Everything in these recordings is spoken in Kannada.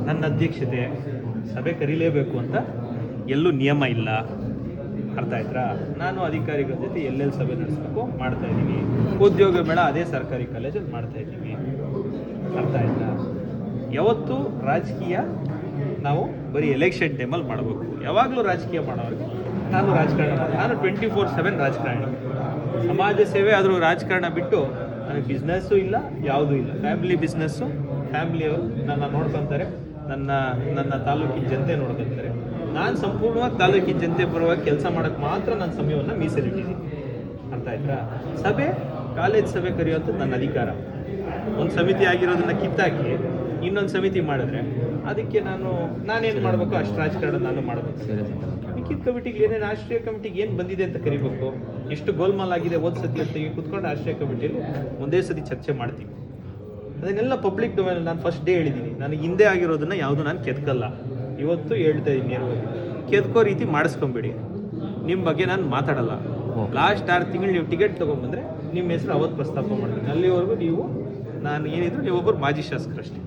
ನನ್ನ ಅಧ್ಯಕ್ಷತೆ ಸಭೆ ಕರೀಲೇಬೇಕು ಅಂತ ಎಲ್ಲೂ ನಿಯಮ ಇಲ್ಲ. ಅರ್ಥ ಆಯ್ತಾ? ನಾನು ಅಧಿಕಾರಿಗಳ ಜೊತೆ ಎಲ್ಲೆಲ್ಲಿ ಸಭೆ ನಡೆಸಬೇಕು ಮಾಡ್ತಾಯಿದ್ದೀನಿ. ಉದ್ಯೋಗ ಮೇಳ ಅದೇ ಸರ್ಕಾರಿ ಕಾಲೇಜಲ್ಲಿ ಮಾಡ್ತಾಯಿದ್ದೀವಿ. ಅರ್ಥ ಆಯ್ತಾ? ಯಾವತ್ತೂ ರಾಜಕೀಯ ನಾವು ಬರೀ ಎಲೆಕ್ಷನ್ ಟೈಮಲ್ಲಿ ಮಾಡಬೇಕು. ಯಾವಾಗಲೂ ರಾಜಕೀಯ ಮಾಡೋರಿಗೆ ನಾನು ರಾಜಕಾರಣ ನಾನು 24/7 ರಾಜಕಾರಣ. ಸಮಾಜ ಸೇವೆ ಆದರೂ ರಾಜಕಾರಣ ಬಿಟ್ಟು ನನಗೆ ಬಿಸ್ನೆಸ್ಸು ಇಲ್ಲ, ಯಾವುದೂ ಇಲ್ಲ. ಫ್ಯಾಮಿಲಿ ಬಿಸ್ನೆಸ್ಸು, ಫ್ಯಾಮಿಲಿಯವರು ನನ್ನ ನೋಡ್ಕೊತಾರೆ, ನನ್ನ ತಾಲೂಕಿನ ಜನತೆ ನೋಡ್ಕೊತಾರೆ. ನಾನು ಸಂಪೂರ್ಣವಾಗಿ ತಾಲೂಕಿನ ಜನತೆ ಪರವಾಗಿ ಕೆಲಸ ಮಾಡೋಕ್ಕೆ ಮಾತ್ರ ನನ್ನ ಸಮಯವನ್ನು ಮೀಸಲಿಟ್ಟಿದ್ದೀನಿ. ಅರ್ಥ ಆಯ್ತಾ? ಸಭೆ, ಕಾಲೇಜ್ ಸಭೆ ಕರೆಯುವಂಥದ್ದು ನನ್ನ ಅಧಿಕಾರ. ಒಂದು ಸಮಿತಿ ಆಗಿರೋದನ್ನು ಕಿತ್ತಾಕಿ ಇನ್ನೊಂದು ಸಮಿತಿ ಮಾಡಿದ್ರೆ ಅದಕ್ಕೆ ನಾನೇನು ಮಾಡಬೇಕು ಅಷ್ಟು ರಾಜಕಾರಣ ನಾನು ಮಾಡಬೇಕು. ಮಿಕ್ಕಿದ ಕಮಿಟಿಗೆ ಏನೇನು ರಾಷ್ಟ್ರೀಯ ಕಮಿಟಿಗೆ ಏನು ಬಂದಿದೆ ಅಂತ ಕರಿಬೇಕು, ಎಷ್ಟು ಗೋಲ್ಮಾಲ್ ಆಗಿದೆ ಓದ್ ಸತಿ ಅಂತ ಕೂತ್ಕೊಂಡು ರಾಷ್ಟ್ರೀಯ ಕಮಿಟಿಯಲ್ಲಿ ಒಂದೇ ಸತಿ ಚರ್ಚೆ ಮಾಡ್ತೀವಿ. ಅದನ್ನೆಲ್ಲ ಪಬ್ಲಿಕ್ ಡೊಮೇನ್. ನಾನು ಫಸ್ಟ್ ಡೇ ಹೇಳಿದ್ದೀನಿ, ನನಗೆ ಹಿಂದೆ ಆಗಿರೋದನ್ನು ಯಾವುದು ನಾನು ಕೆದ್ಕಲ್ಲ. ಇವತ್ತು ಹೇಳ್ತಾ ಇದ್ದೀನಿ ನೇರವಾಗಿ, ಕೆದ್ಕೋ ರೀತಿ ಮಾಡಿಸ್ಕೊಂಬಿಡಿ. ನಿಮ್ಮ ಬಗ್ಗೆ ನಾನು ಮಾತಾಡಲ್ಲ. ಲಾಸ್ಟ್ 6 ತಿಂಗಳು ನೀವು ಟಿಕೆಟ್ ತೊಗೊಂಡ್ಬಂದರೆ ನಿಮ್ಮ ಹೆಸರು ಅವತ್ತು ಪ್ರಸ್ತಾಪ ಮಾಡ್ತೀನಿ. ಅಲ್ಲಿವರೆಗೂ ನಾನು ಏನಿದ್ರು ನೀವೊಬ್ಬರು ಮಾಜಿ ಶಾಸಕರಷ್ಟೇ.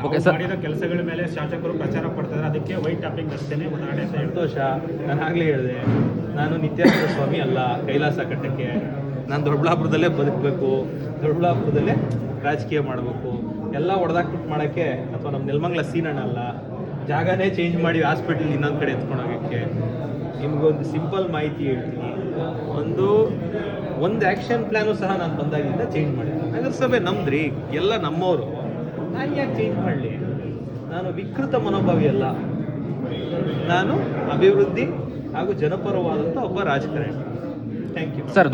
ಮಾಡಿರೋ ಕೆಲಸಗಳ ಮೇಲೆ ಶಾಸಕರು ಪ್ರಚಾರ ಪಡ್ತಾರೆ, ಅದಕ್ಕೆ ವೈಟ್ ಟಾಪಿಂಗ್ ಅಷ್ಟೇ ಉದಾಹರಣೆ. ಸಂತೋಷ. ನಾನು ಆಗಲೇ ಹೇಳಿದೆ, ನಾನು ನಿತ್ಯಾನಂದ ಸ್ವಾಮಿ ಅಲ್ಲ ಕೈಲಾಸ ಕಟ್ಟಕ್ಕೆ. ನಾನು ದೊಡ್ಡಬಳ್ಳಾಪುರದಲ್ಲೇ ಬದುಕಬೇಕು, ದೊಡ್ಡಬಳ್ಳಾಪುರದಲ್ಲೇ ರಾಜಕೀಯ ಮಾಡಬೇಕು. ಎಲ್ಲ ಹೊಡೆದಾಕ್ಬಿಟ್ಟು ಮಾಡೋಕ್ಕೆ ಅಥವಾ ನಮ್ಮ ನೆಲಮಂಗಲ ಸೀನಣ್ಣ ಅಲ್ಲ. ಜಾಗನೇ ಚೇಂಜ್ ಮಾಡಿ ಹಾಸ್ಪಿಟಲ್ ಇನ್ನೊಂದು ಕಡೆ ಎತ್ಕೊಂಡೋಗೋಕ್ಕೆ. ನಿಮಗೊಂದು ಸಿಂಪಲ್ ಮಾಹಿತಿ ಹೇಳ್ತೀನಿ. ಒಂದು ಆ್ಯಕ್ಷನ್ ಪ್ಲ್ಯಾನು ಸಹ ನಾನು ಬಂದಾಗಿಂದ ಚೇಂಜ್ ಮಾಡಿದ್ದೆ. ನಗರಸಭೆ ನಮ್ದ್ರಿ, ಎಲ್ಲ ನಮ್ಮವರು. ನಾನು ಯಾಕೆ ಚೇಂಜ್ ಮಾಡಲಿ? ನಾನು ವಿಕೃತ ಮನೋಭಾವಿ ಅಲ್ಲ. ನಾನು ಅಭಿವೃದ್ಧಿ ಹಾಗೂ ಜನಪರವಾದಂಥ ಒಬ್ಬ ರಾಜಕಾರಣಿ. Thank you sir.